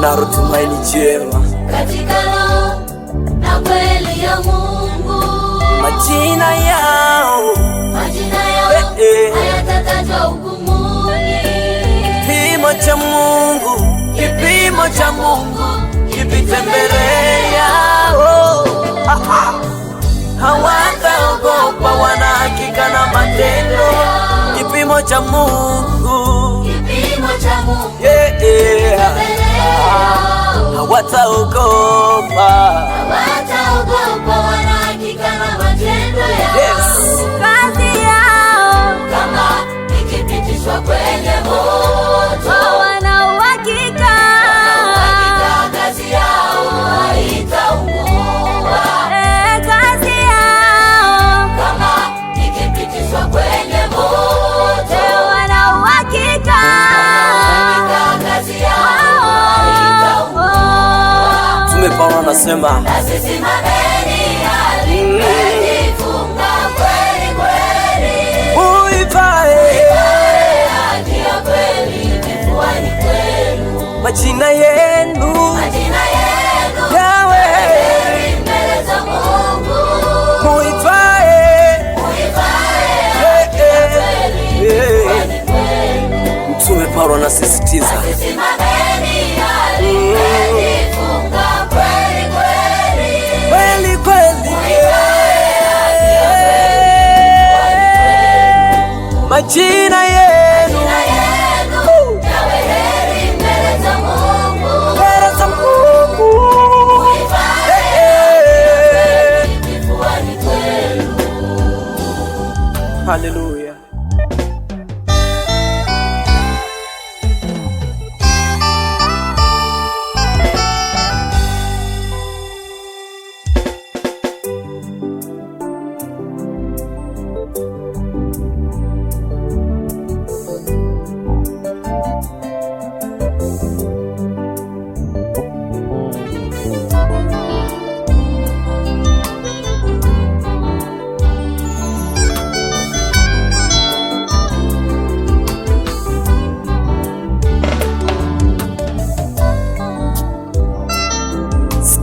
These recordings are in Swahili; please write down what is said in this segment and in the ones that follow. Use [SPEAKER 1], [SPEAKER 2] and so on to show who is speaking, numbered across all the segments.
[SPEAKER 1] tunalo tumaini jema
[SPEAKER 2] katika roho na kweli ya Mungu.
[SPEAKER 1] Majina yao
[SPEAKER 2] hayatatajwa hukumuni.
[SPEAKER 1] Kipimo cha Mungu, kipimo cha Mungu kipite mbele yao. Hawataogopa, wana hakika na matendo. Kipimo cha Mungu,
[SPEAKER 2] kipimo cha Mungu
[SPEAKER 1] hawataogopa,
[SPEAKER 2] wana hakika na matendo yao.
[SPEAKER 1] Yes.
[SPEAKER 2] Kazi yao kama ikipitishwa kwenye moto, wana uhakika kazi yao haitaungua. Kazi yao kama ikipitishwa kwenye moto, wana uhakika kazi yao haitaungua.
[SPEAKER 1] Paulo anasema
[SPEAKER 2] simameni hali mmejifunga kweli kweli,
[SPEAKER 1] uivae
[SPEAKER 2] haki ya kweli kifuani kwenu.
[SPEAKER 1] Majina yenu yawe
[SPEAKER 2] mbele za Mungu,
[SPEAKER 1] uivae
[SPEAKER 2] kweli kwenu.
[SPEAKER 1] Mtume Paulo anasisitiza
[SPEAKER 2] simameni hali mmejifunga kweli kweli,
[SPEAKER 1] kweli kweli. Majina yenu
[SPEAKER 2] yawe heri mbele za Mungu, kifuani kwenu.
[SPEAKER 1] Haleluya.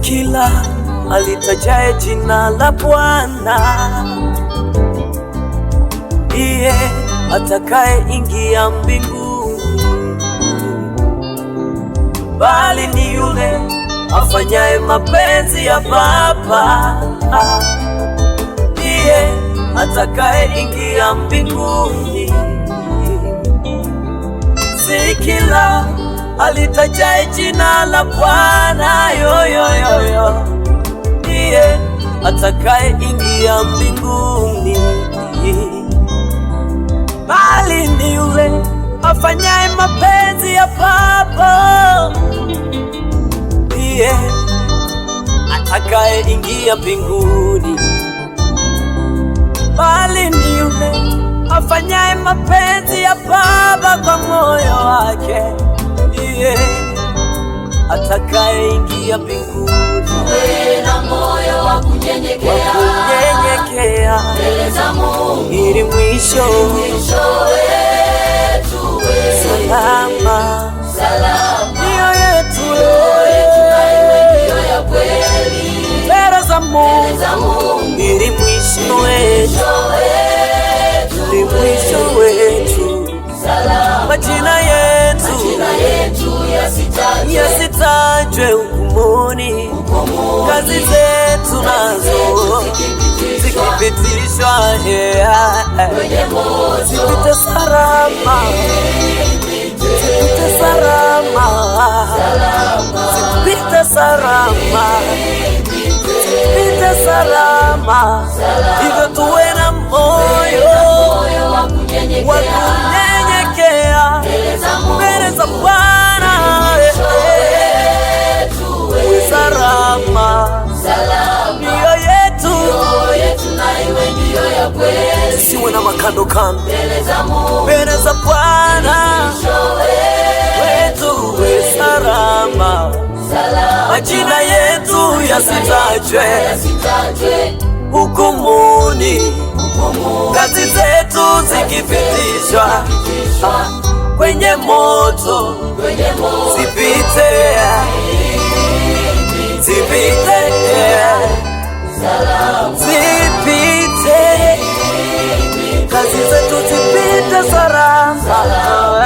[SPEAKER 1] Kila alitajaye jina la Bwana ndiye atakaye ingia mbinguni, bali ni yule afanyaye mapenzi ya Baba ndiye atakaye ingia mbinguni. Si kila alitajaye jina la Bwana yoyoyoyo ndiye atakaye ingia mbinguni, bali ni yule afanyaye mapenzi ya Baba ndiye atakaye ingia mbinguni, bali ni yule afanyaye mapenzi ya Baba kwa moyo wake ndiye atakaye ingia mbinguni.
[SPEAKER 2] Tuwe na moyo wa kunyenyekea
[SPEAKER 1] mbele
[SPEAKER 2] za Mungu,
[SPEAKER 1] ili mwisho
[SPEAKER 2] wetu
[SPEAKER 1] salama. Mioyo yetu
[SPEAKER 2] ndiyo ya kweli
[SPEAKER 1] mbele za Mungu, ili mwisho wetu
[SPEAKER 2] salama.
[SPEAKER 1] Majina yetu yasitajwe hukumuni, kazi zetu nazo zikipitishwa zipite salama, zipite salama, zipite salama, zipite salama. Hivyo tuwe na moyo wa kunyenyekea mbele za Bwana, salama. Mioyo yetu
[SPEAKER 2] na iwe ndiyo ya kweli,
[SPEAKER 1] siwe na makando kando mbele za Bwana wetu, we salama. Majina yetu yasitajwe hukumuni, kazi zetu zikipitishwa kwenye moto. moto, zipite, zipite, zipite, kazi zetu zipite salama.